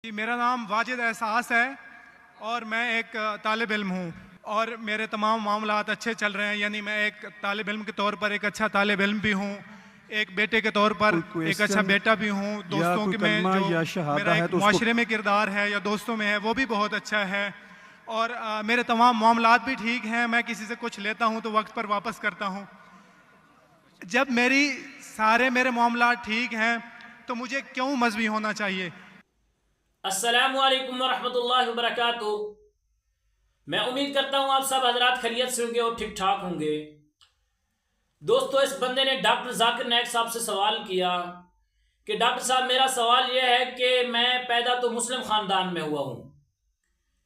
जी, मेरा नाम वाजिद एहसास है और मैं एक तालिब इल्म हूँ और मेरे तमाम मामलात अच्छे चल रहे हैं। यानी मैं एक तालिब इल्म के तौर पर एक अच्छा तालिब इल्म भी हूँ, एक बेटे के तौर पर कोई एक अच्छा क्वेश्चन बेटा भी हूँ। या दोस्तों कोई के में कलमा जो या शहादा मेरा है एक तो उसको मुआशरे में किरदार है या दोस्तों में है वो भी बहुत अच्छा है और मेरे तमाम मामलात भी ठीक हैं। मैं किसी से कुछ लेता हूँ तो वक्त पर वापस करता हूँ। जब मेरे मामलात ठीक हैं तो मुझे क्यों मजहबी होना चाहिए? अस्सलामु अलैकुम वरहमतुल्लाहि वबरकातुहू। मैं उम्मीद करता हूँ आप सब हजरात खैरियत से होंगे और ठीक ठाक होंगे। दोस्तों, इस बंदे ने डॉक्टर जाकिर नायक साहब से सवाल किया कि डॉक्टर साहब, मेरा सवाल यह है कि मैं पैदा तो मुस्लिम ख़ानदान में हुआ हूँ,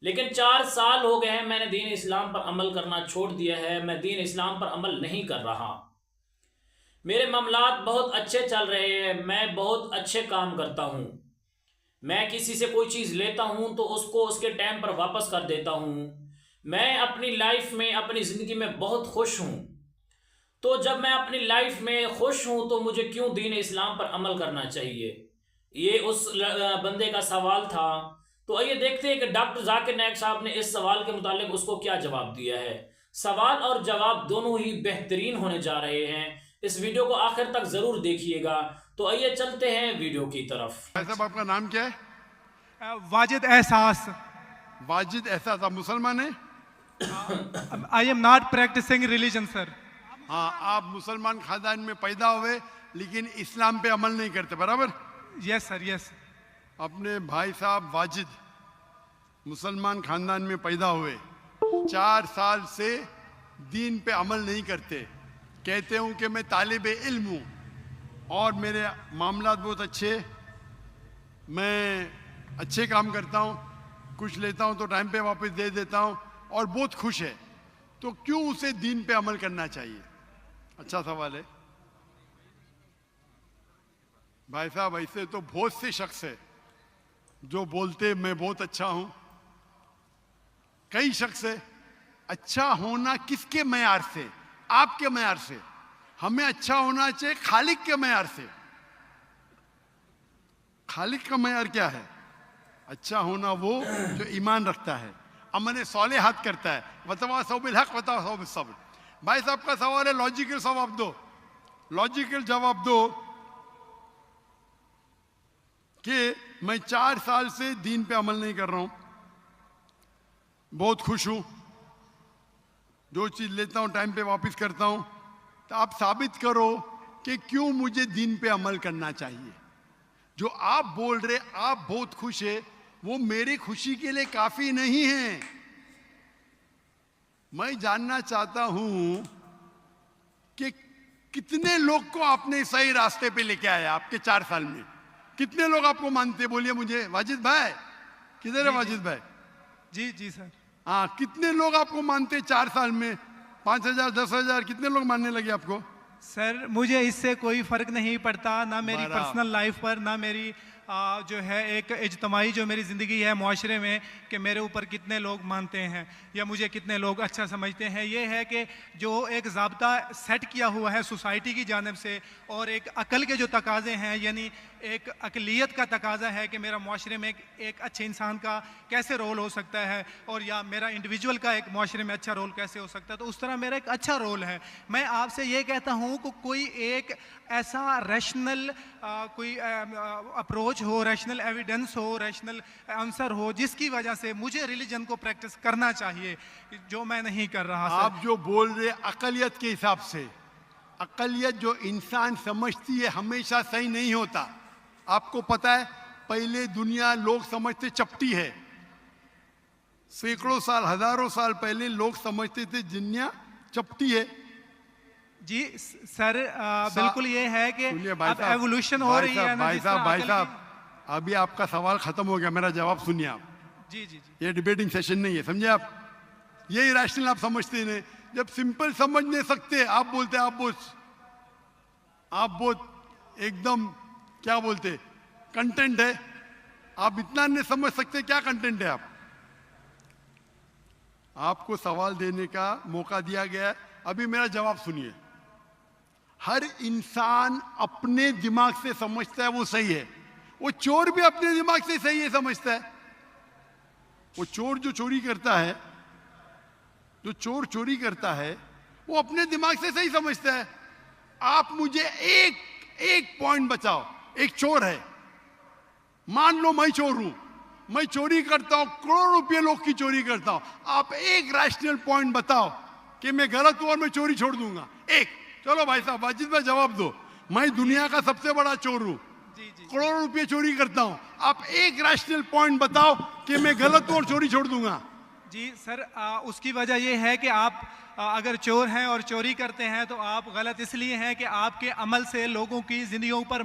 लेकिन 4 साल हो गए हैं मैंने दीन इस्लाम पर अमल करना छोड़ दिया है। मैं दीन इस्लाम पर अमल नहीं कर रहा। मेरे मामलात बहुत अच्छे चल रहे हैं, मैं बहुत अच्छे काम करता हूँ। मैं किसी से कोई चीज़ लेता हूँ तो उसको उसके टाइम पर वापस कर देता हूँ। मैं अपनी लाइफ में, अपनी ज़िंदगी में बहुत खुश हूँ। तो जब मैं अपनी लाइफ में खुश हूँ तो मुझे क्यों दीन इस्लाम पर अमल करना चाहिए? ये उस बंदे का सवाल था। तो आइए देखते हैं कि डॉक्टर जाकिर नायक साहब ने इस सवाल के मुतालिक उसको क्या जवाब दिया है। सवाल और जवाब दोनों ही बेहतरीन होने जा रहे हैं। इस वीडियो को आखिर तक ज़रूर देखिएगा। तो आइए चलते हैं वीडियो की तरफ। भाई साहब, आपका नाम क्या है? वाजिद एहसास। वाजिद एहसास। आप मुसलमान हैं? I am not practising religion sir. हाँ, आप मुसलमान खानदान में पैदा हुए लेकिन इस्लाम पे अमल नहीं करते, बराबर? Yes sir, yes. अपने भाई साहब वाजिद मुसलमान खानदान में पैदा हुए, 4 साल से दीन पे अमल नहीं करते। कहते हूँ कि मैं तालिब इल्म हूँ और मेरे मामलात बहुत अच्छे, मैं अच्छे काम करता हूँ, कुछ लेता हूँ तो टाइम पे वापस दे देता हूँ और बहुत खुश है। तो क्यों उसे दीन पे अमल करना चाहिए? अच्छा सवाल है भाई साहब। ऐसे तो बहुत से शख्स है जो बोलते मैं बहुत अच्छा हूँ। कई शख्स है। अच्छा होना किसके मैयार से? आपके मैयार से। हमें अच्छा होना चाहिए खालिक के मैयार से। खालिक का मैयार क्या है? अच्छा होना वो जो ईमान रखता है, अमल सालेहात करता है। वतवासौ बिल हक वतवासौ बिस सब्र। भाई साहब का सवाल है, लॉजिकल जवाब दो। लॉजिकल जवाब दो कि मैं 4 साल से दीन पे अमल नहीं कर रहा हूं, बहुत खुश हूं, जो चीज लेता हूं टाइम पे वापस करता हूं। तो आप साबित करो कि क्यों मुझे दीन पे अमल करना चाहिए। जो आप बोल रहे आप बहुत खुश है, वो मेरी खुशी के लिए काफी नहीं है। मैं जानना चाहता हूं कि कितने लोग को आपने सही रास्ते पे लेके आया आपके 4 साल में। कितने लोग आपको मानते? बोलिए मुझे। वाजिद भाई किधर है? वाजिद भाई जी जी सर। हाँ, कितने लोग आपको मानते 4 साल में? 5,000, 10,000, कितने लोग मानने लगे आपको? सर, मुझे इससे कोई फ़र्क नहीं पड़ता, ना मेरी बराबर। पर्सनल लाइफ पर, ना मेरी जो है एक इज्तमाही जो मेरी ज़िंदगी है मुआशरे में, कि मेरे ऊपर कितने लोग मानते हैं या मुझे कितने लोग अच्छा समझते हैं। ये है कि जो एक ज़ाब्ता सेट किया हुआ है सोसाइटी की जानिब से और एक अकल के जो तकाज़े हैं, यानी एक अकलियत का तकाज़ा है कि मेरा मुआशरे में एक अच्छे इंसान का कैसे रोल हो सकता है और या मेरा इंडिविजुअल का एक मुआशरे में अच्छा रोल कैसे हो सकता है। तो उस तरह मेरा एक अच्छा रोल है। मैं आपसे ये कहता हूँ कि कोई एक ऐसा रैशनल कोई अप्रोच हो, रैशनल एविडेंस हो, रैशनल आंसर हो जिसकी वजह से मुझे रिलीजन को प्रैक्टिस करना चाहिए, जो मैं नहीं कर रहा। आप जो बोल रहे अकलियत के हिसाब से, अकलियत जो इंसान समझती है हमेशा सही नहीं होता। आपको पता है, पहले दुनिया लोग समझते चपटी है। सैकड़ों साल, हजारों साल पहले लोग समझते थे दुनिया चपटी है। जी सर, बिल्कुल ये है कि अब एवोल्यूशन हो रही है ना। भाई साहब, अभी आपका सवाल खत्म हो गया, मेरा जवाब सुनिए आप। जी जी जी। ये डिबेटिंग सेशन नहीं है, समझे आप? ये इरेशनल आप समझते नहीं। जब सिंपल समझ नहीं सकते, आप बोलते आप बहुत एकदम क्या बोलते कंटेंट है। आप इतना नहीं समझ सकते क्या कंटेंट है। आपको सवाल देने का मौका दिया गया है, अभी मेरा जवाब सुनिए। हर इंसान अपने दिमाग से समझता है वो सही है। वो चोर भी अपने दिमाग से सही है समझता है। वो चोर जो चोरी करता है, जो चोर चोरी करता है, वो अपने दिमाग से सही समझता है। आप मुझे एक पॉइंट बताओ, एक चोर है, मान लो मैं चोर हूं, मैं चोरी करता हूं, करोड़ों रुपए लोग की चोरी करता हूं, आप एक रैशनल पॉइंट बताओ कि मैं गलत हूं और मैं चोरी छोड़ दूंगा। एक, चलो भाई साहब वाजिद भाई जवाब दो, मैं दुनिया का सबसे बड़ा चोर हूं, करोड़ों रुपए चोरी करता हूं, आप एक रैशनल पॉइंट बताओ कि मैं गलत हूं और चोरी छोड़ दूंगा। जी सर, उसकी वजह यह है कि आप अगर चोर हैं और चोरी करते हैं तो आप गलत इसलिए हैं कि आपके अमल से लोगों की जिंदगियों पर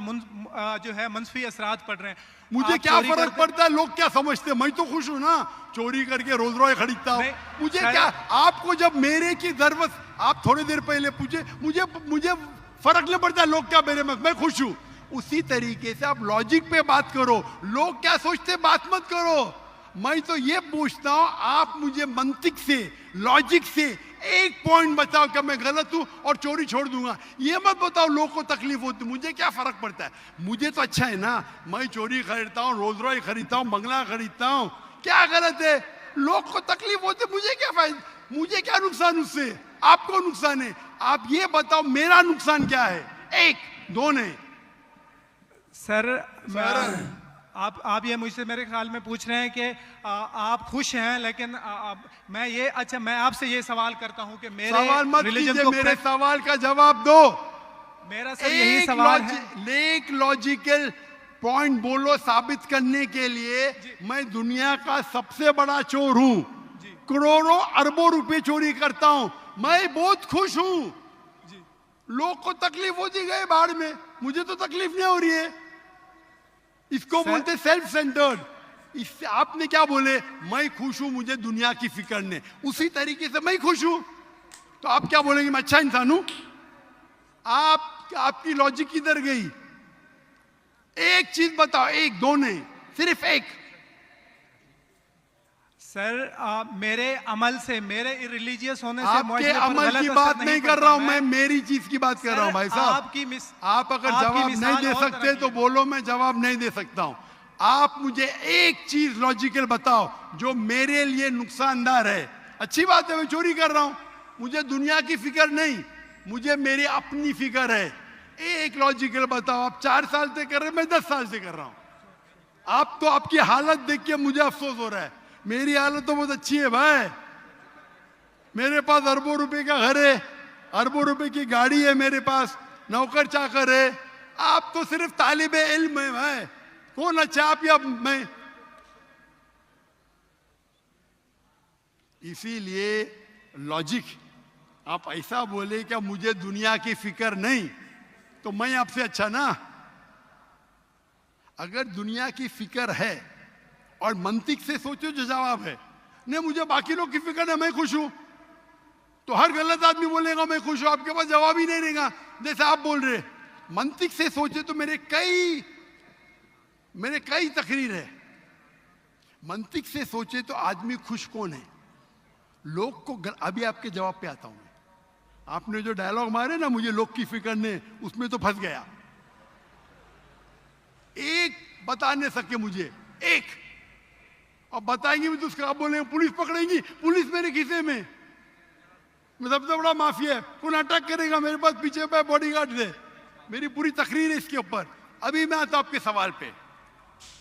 जो है मंफी असरात पड़ रहे हैं। मुझे क्या फर्क पड़ता है लोग क्या समझते हैं, मैं तो खुश हूं ना, चोरी करके रोज रॉय खरीदता हूं, मुझे क्या। आपको जब मेरे की जरूरत, आप थोड़ी देर पहले पूछे, मुझे फर्क नहीं पड़ता लोग क्या मेरे में, मैं खुश हूं। उसी तरीके से आप लॉजिक पे बात करो, लोग क्या सोचते बात मत करो। मैं तो ये पूछता हूं, आप मुझे मंतिक से, लॉजिक से एक पॉइंट बताओ कि मैं गलत हूं और चोरी छोड़ दूंगा। ये मत बताओ लोग को तकलीफ होती, मुझे क्या फर्क पड़ता है, मुझे तो अच्छा है ना, मैं चोरी खरीदता हूं, रोज रॉय खरीदता हूं, बंगला खरीदता हूं, क्या गलत है। लोग को तकलीफ होती, मुझे क्या फायदा, मुझे क्या नुकसान उससे, आपको नुकसान है। आप ये बताओ मेरा नुकसान क्या है, एक दो नहीं। सर आप ये मुझसे मेरे ख्याल में पूछ रहे हैं कि आप खुश हैं, लेकिन मैं ये, अच्छा मैं आपसे ये सवाल करता हूं कि मेरे सवाल मत कीजिए, मेरे सवाल का जवाब दो। मेरा सर यही सवाल है। एक लॉजिकल पॉइंट बोलो साबित करने के लिए। मैं दुनिया का सबसे बड़ा चोर हूं, करोड़ों अरबों रुपए चोरी करता हूं, मैं बहुत खुश हूं। लोग को तकलीफ होती गए बाढ़ में, मुझे तो तकलीफ नहीं हो रही है। इसको बोलते सेल्फ सेंटर्ड। इससे आपने क्या बोले, मैं खुश हूं, मुझे दुनिया की फिक्र नहीं, उसी तरीके से मैं खुश हूं, तो आप क्या बोलेंगे मैं अच्छा इंसान हूं। आपकी लॉजिक किधर गई। एक चीज बताओ, एक दो नहीं, सिर्फ एक। सर मेरे अमल से, मेरे रिलीजियस होने से, आपके अमल की बात नहीं कर रहा हूं मैं, मेरी चीज की बात कर रहा हूं भाई साहब। आप अगर जवाब नहीं दे सकते तो बोलो, मैं जवाब नहीं दे सकता हूं। आप मुझे एक चीज लॉजिकल बताओ जो मेरे लिए नुकसानदार है। अच्छी बात है, मैं चोरी कर रहा हूं, मुझे दुनिया की फिक्र नहीं, मुझे मेरी अपनी फिक्र है। एक लॉजिकल बताओ। आप 4 साल से कर रहे, मैं 10 साल से कर रहा हूं। आप तो, आपकी हालत देख के मुझे अफसोस हो रहा है, मेरी हालत तो बहुत अच्छी है भाई। मेरे पास अरबों रुपए का घर है, अरबों रुपए की गाड़ी है मेरे पास, नौकर चाकर है। आप तो सिर्फ तालिबे इल्म है भाई, कौन अच्छा आप या मैं। इसीलिए लॉजिक, आप ऐसा बोले क्या मुझे दुनिया की फिक्र नहीं, तो मैं आपसे अच्छा ना। अगर दुनिया की फिक्र है और मंतिक से सोचो जो जवाब है, नहीं मुझे बाकी लोग की फिक्र है, मैं खुश हूं, तो हर गलत आदमी बोलेगा मैं खुश हूं, आपके पास जवाब ही नहीं रहेगा जैसे आप बोल रहे। मंतिक से सोचे तो मेरे कई तकरीर है। मंतिक से सोचे तो आदमी खुश कौन है, लोग को अभी आपके जवाब पे आता हूं मैं। आपने जो डायलॉग मारे ना, मुझे लोग की फिक्र नहीं, उसमें तो फंस गया। एक बता नहीं सके मुझे, एक, अब बताएंगे भी तो उसका आप बोलेंगे पुलिस पकड़ेगी, पुलिस मेरे खीसे में, मैं सबसे बड़ा माफिया है, कौन अटैक करेगा, मेरे पास पीछे पे बॉडीगार्ड है। मेरी पूरी तकरीर है इसके ऊपर। अभी मैं आता हूं आपके सवाल पे।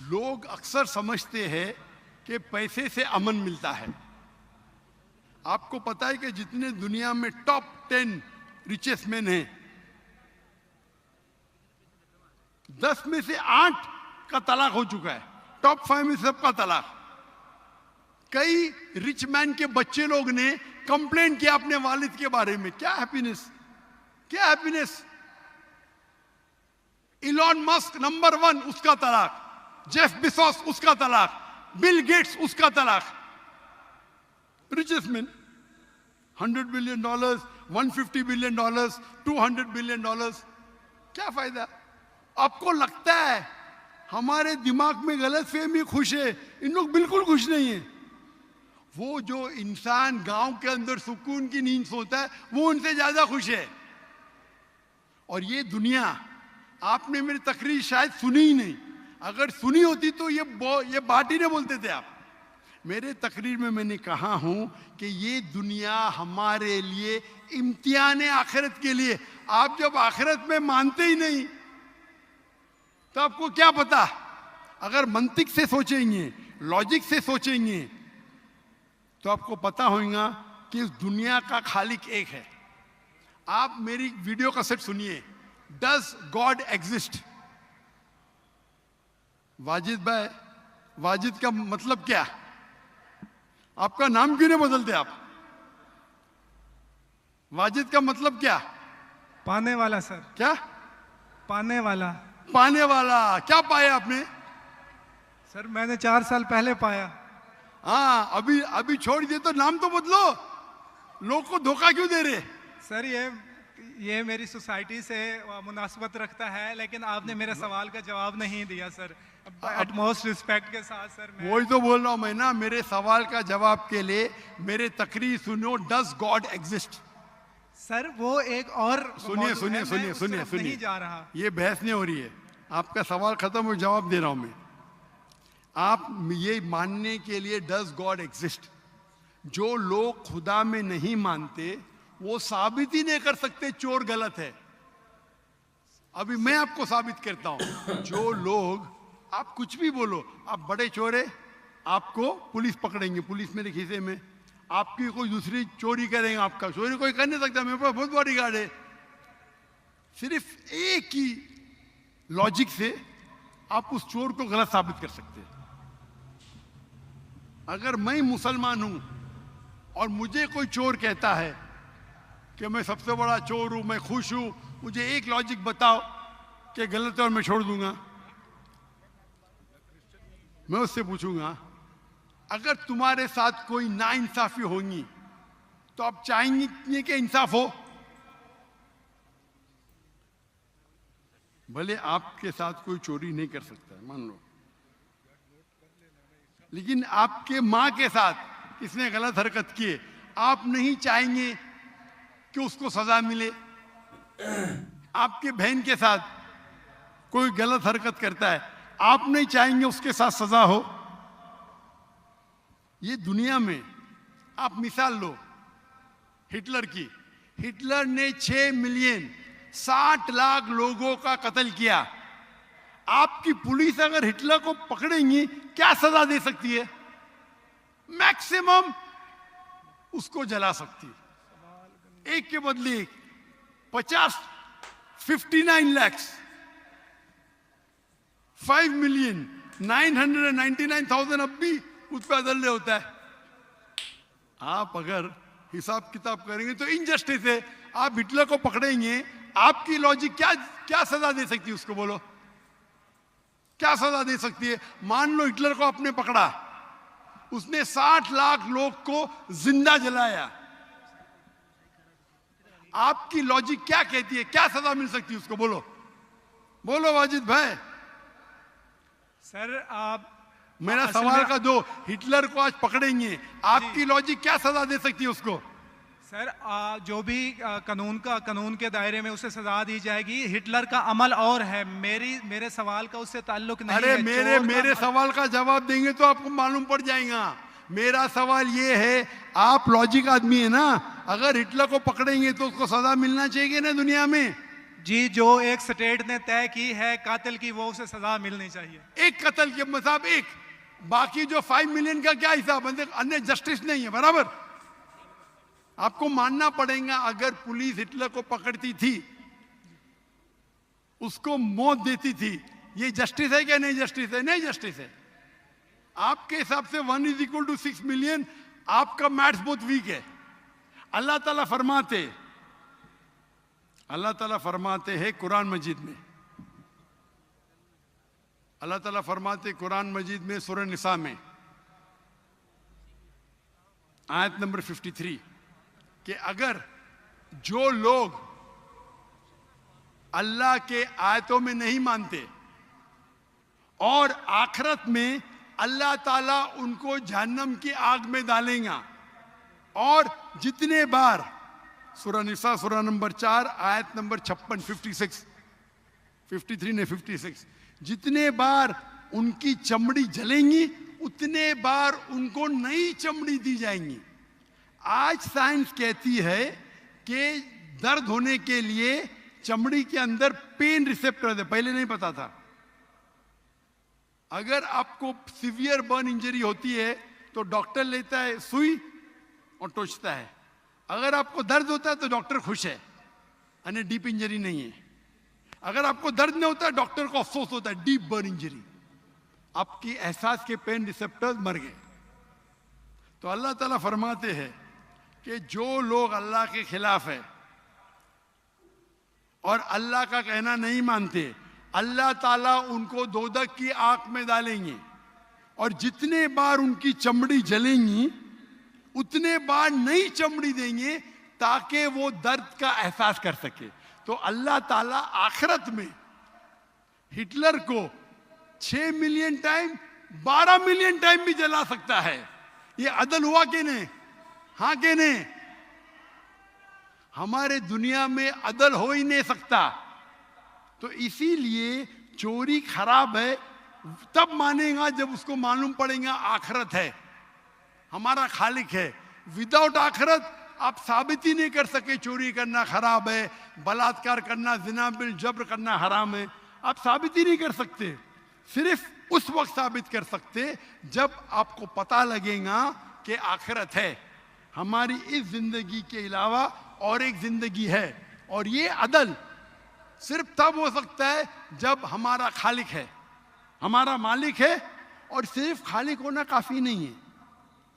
लोग अक्सर समझते हैं कि पैसे से अमन मिलता है। आपको पता है कि जितने दुनिया में टॉप 10 रिचेस्ट मैन हैं, 10 में से 8 का तलाक हो चुका है, टॉप 5 में सबका तलाक। कई रिच मैन के बच्चे लोग ने कंप्लेन किया अपने वालिद के बारे में, क्या हैप्पीनेस, क्या हैप्पीनेस। इलॉन मस्क नंबर 1, उसका तलाक। जेफ बेजोस उसका तलाक। बिल गेट्स उसका तलाक। Richest man, $100 billion, $150 billion, $200 billion. क्या फायदा। आपको लगता है हमारे दिमाग में गलत फहमी खुश है, इन लोग बिल्कुल खुश नहीं है। वो जो इंसान गांव के अंदर सुकून की नींद सोता है, वो उनसे ज्यादा खुश है। और ये दुनिया, आपने मेरी तकरीर शायद सुनी ही नहीं, अगर सुनी होती तो ये बात ही नहीं बोलते थे आप। मेरे तकरीर में मैंने कहा हूं कि ये दुनिया हमारे लिए इम्तिहान है आखिरत के लिए। आप जब आखिरत में मानते ही नहीं तो आपको क्या पता। अगर मंतिक से सोचेंगे, लॉजिक से सोचेंगे तो आपको पता होगा कि इस दुनिया का खालिक एक है। आप मेरी वीडियो कैसेट सुनिए, डज गॉड एग्जिस्ट। वाजिद भाई, वाजिद का मतलब क्या? आपका नाम क्यों नहीं बदलते आप? वाजिद का मतलब क्या? पाने वाला सर। क्या? पाने वाला। पाने वाला। क्या पाया आपने? सर मैंने 4 साल पहले पाया। हाँ, अभी छोड़ दिए तो नाम तो बदलो। लोग को धोखा क्यों दे रहे? सर ये मेरी सोसाइटी से मुनासबत रखता है, लेकिन आपने मेरे सवाल का जवाब नहीं दिया सर। अटमोस्ट रिस्पेक्ट के साथ सर मैं वही तो बोल रहा हूं मैं ना। मेरे सवाल का जवाब के लिए मेरे तकरीर सुनो, डज गॉड एग्जिस्ट। सर वो एक और सुनिए मौजू है, सुनिए मैं सुनिए उस सुनिए तरफ सुनिए, नहीं जा रहा। ये बहस नहीं हो रही है। आपका सवाल खत्म हो, जवाब दे रहा हूं मैं। आप ये मानने के लिए डज गॉड एग्जिस्ट, जो लोग खुदा में नहीं मानते वो साबित ही नहीं कर सकते चोर गलत है। अभी मैं आपको साबित करता हूं। जो लोग, आप कुछ भी बोलो, आप बड़े चोर है, आपको पुलिस पकड़ेंगे, पुलिस मेरे खीसे में, आपकी कोई दूसरी चोरी करेंगे, आपका चोरी कोई कर नहीं सकता, मेरे पास बहुत बड़ी गार्ड है। सिर्फ एक ही लॉजिक से आप उस चोर को गलत साबित कर सकते हैं। अगर मैं मुसलमान हूं और मुझे कोई चोर कहता है कि मैं सबसे बड़ा चोर हूं, मैं खुश हूं, मुझे एक लॉजिक बताओ कि गलत है और मैं छोड़ दूंगा। मैं उससे पूछूंगा, अगर तुम्हारे साथ कोई नाइंसाफी होगी तो आप चाहेंगे कि इंसाफ हो? भले आपके साथ कोई चोरी नहीं कर सकता है, मान लो, लेकिन आपके मां के साथ किसने गलत हरकत की है, आप नहीं चाहेंगे कि उसको सजा मिले? आपके बहन के साथ कोई गलत हरकत करता है, आप नहीं चाहेंगे उसके साथ सजा हो? ये दुनिया में आप मिसाल लो हिटलर की। हिटलर ने 6 मिलियन 60 लाख लोगों का कत्ल किया। आपकी पुलिस अगर हिटलर को पकड़ेंगी क्या सजा दे सकती है? मैक्सिमम उसको जला सकती है। एक के बदले 59 लाख 5,999,000 अब भी उस पर अदल्य होता है। आप अगर हिसाब किताब करेंगे तो इनजस्टिस है। आप हिटलर को पकड़ेंगे, आपकी लॉजिक क्या सजा दे सकती है उसको? बोलो, क्या सजा दे सकती है? मान लो हिटलर को आपने पकड़ा, उसने 60 लाख लोग को जिंदा जलाया, आपकी लॉजिक क्या कहती है? क्या सजा मिल सकती है उसको? बोलो बोलो वाजिद भाई। सर आप मेरा सवाल का दो, हिटलर को आज पकड़ेंगे, आपकी लॉजिक क्या सजा दे सकती है उसको? सर जो भी कानून के दायरे में उसे सजा दी जाएगी। हिटलर का अमल और है, मेरे सवाल का उससे ताल्लुक नहीं अरे है। मेरे सवाल का जवाब देंगे तो आपको मालूम पड़ जाएगा। मेरा सवाल ये है, आप लॉजिक आदमी है ना, अगर हिटलर को पकड़ेंगे तो उसको सजा मिलना चाहिए ना दुनिया में? जी, जो एक स्टेट ने तय की है कातिल की, वो उसे सजा मिलनी चाहिए। एक कत्ल के मतलब एक, बाकी जो 5 मिलियन का क्या हिसाब? अन्य जस्टिस नहीं है, बराबर? आपको मानना पड़ेगा, अगर पुलिस हिटलर को पकड़ती थी, उसको मौत देती थी, ये जस्टिस है क्या? नहीं जस्टिस है, नहीं जस्टिस है। आपके हिसाब से 1 = 6 मिलियन, आपका मैथ्स बहुत वीक है। अल्लाह ताला फरमाते हैं कुरान मजीद में, अल्लाह ताला फरमाते कुरान मजीद में सूरह निसा में आयत नंबर 53 कि अगर जो लोग अल्लाह के आयतों में नहीं मानते और आखिरत में अल्लाह ताला उनको जहन्नम की आग में डालेगा, और जितने बार, सूरह निसा सूरह नंबर 4 आयत नंबर 56 53 ने 56, जितने बार उनकी चमड़ी जलेंगी उतने बार उनको नई चमड़ी दी जाएंगी। आज साइंस कहती है कि दर्द होने के लिए चमड़ी के अंदर पेन रिसेप्टर है, पहले नहीं पता था। अगर आपको सीवियर बर्न इंजरी होती है तो डॉक्टर लेता है सुई और टोचता है। अगर आपको दर्द होता है तो डॉक्टर खुश है, यानी डीप इंजरी नहीं है। अगर आपको दर्द नहीं होता है डॉक्टर को अफसोस होता है, डीप बर्न इंजरी, आपकी एहसास के पेन रिसेप्टर्स मर गए। तो अल्लाह ताला फरमाते हैं कि जो लोग अल्लाह के खिलाफ है और अल्लाह का कहना नहीं मानते, अल्लाह ताला उनको दोजख की आग में डालेंगे और जितने बार उनकी चमड़ी जलेंगी उतने बार नई चमड़ी देंगे ताकि वो दर्द का एहसास कर सके। तो अल्लाह ताला आखिरत में हिटलर को 6 मिलियन टाइम 12 मिलियन टाइम भी जला सकता है। ये अदल हुआ कि नहीं? हाँ कि नहीं? हमारे दुनिया में अदल हो ही नहीं सकता। तो इसीलिए चोरी खराब है तब मानेगा जब उसको मालूम पड़ेगा आखिरत है, हमारा खालिक है। विदाउट आखिरत आप साबित ही नहीं कर सके चोरी करना खराब है, बलात्कार करना, जिना बिल जब्र करना हराम है। आप साबित ही नहीं कर सकते। सिर्फ उस वक्त साबित कर सकते जब आपको पता लगेगा कि आखिरत है, हमारी इस जिंदगी के अलावा और एक जिंदगी है। और ये अदल सिर्फ तब हो सकता है जब हमारा खालिक है, हमारा मालिक है। और सिर्फ खालिक होना काफी नहीं है,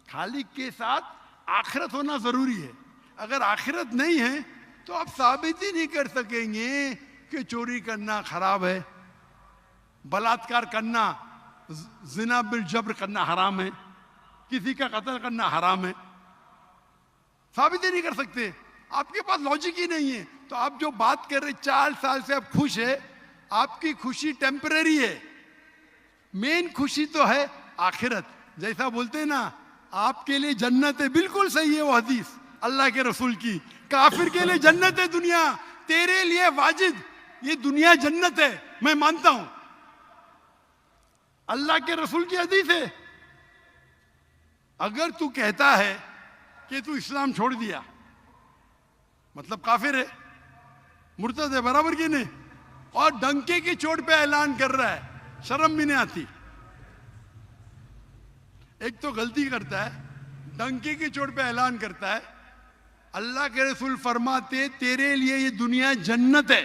खालिक के साथ आखिरत होना जरूरी है। अगर आखिरत नहीं है तो आप साबित ही नहीं कर सकेंगे कि चोरी करना खराब है, बलात्कार करना, जिना बिल जब्र करना हराम है, किसी का कत्ल करना हराम है। साबित ही नहीं कर सकते, आपके पास लॉजिक ही नहीं है। तो आप जो बात कर रहे 4 साल से आप खुश है, आपकी खुशी टेम्पररी है। मेन खुशी तो है आखिरत। जैसा बोलते हैं ना, आपके लिए जन्नत है, बिल्कुल सही है वो हदीस अल्लाह के रसूल की। काफिर के लिए जन्नत है दुनिया, तेरे लिए वाजिद ये दुनिया जन्नत है, मैं मानता हूं। अल्लाह के रसूल की हदीस है। अगर तू कहता है कि तू इस्लाम छोड़ दिया मतलब काफिर है, मुर्तद है, बराबर की नहीं, और डंके की चोट पे ऐलान कर रहा है, शर्म भी नहीं आती। एक तो गलती करता है, डंके की चोट पे ऐलान करता है। अल्लाह के रसूल फरमाते तेरे लिए ये दुनिया जन्नत है,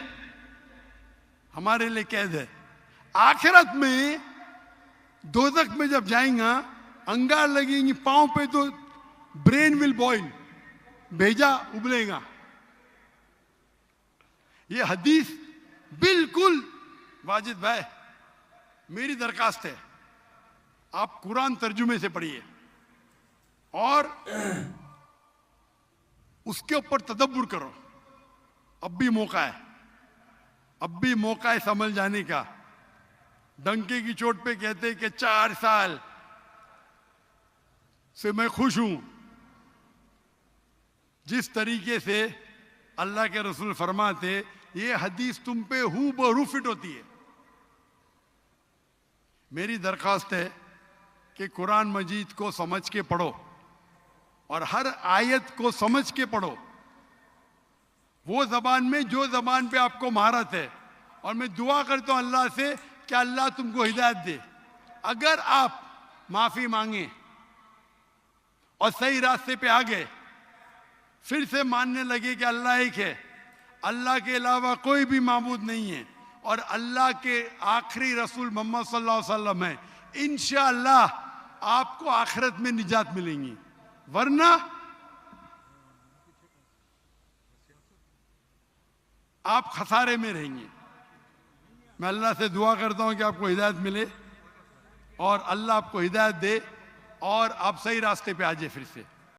हमारे लिए कैद है। आखिरत में दोजख में जब जाएगा, अंगार लगेंगी पांव पे तो ब्रेन विल बॉइल, भेजा उबलेगा। ये हदीस बिल्कुल वाजिद भाई, मेरी दरखास्त है आप कुरान तर्जुमे से पढ़िए और उसके ऊपर तदब्बुर करो। अब भी मौका है, अब भी मौका है समझ जाने का। डंके की चोट पे कहते कि 4 साल से मैं खुश हूं। जिस तरीके से अल्लाह के रसूल फरमाते, ये हदीस तुम पे हूबहू फिट होती है। मेरी दरखास्त है कि कुरान मजीद को समझ के पढ़ो और हर आयत को समझ के पढ़ो, वो जबान में जो जबान पे आपको महारत है। और मैं दुआ करता हूं अल्लाह से कि अल्लाह तुमको हिदायत दे। अगर आप माफी मांगे और सही रास्ते पे आ गए, फिर से मानने लगे कि अल्लाह एक है, अल्लाह के अलावा कोई भी माबूद नहीं है और अल्लाह के आखिरी रसूल मोहम्मद सल्लल्लाहु अलैहि वसल्लम है, इंशाअल्लाह आपको आखिरत में निजात मिलेंगी। वरना आप खसारे में रहेंगे। मैं अल्लाह से दुआ करता हूं कि आपको हिदायत मिले और अल्लाह आपको हिदायत दे और आप सही रास्ते पे आ जाए फिर से।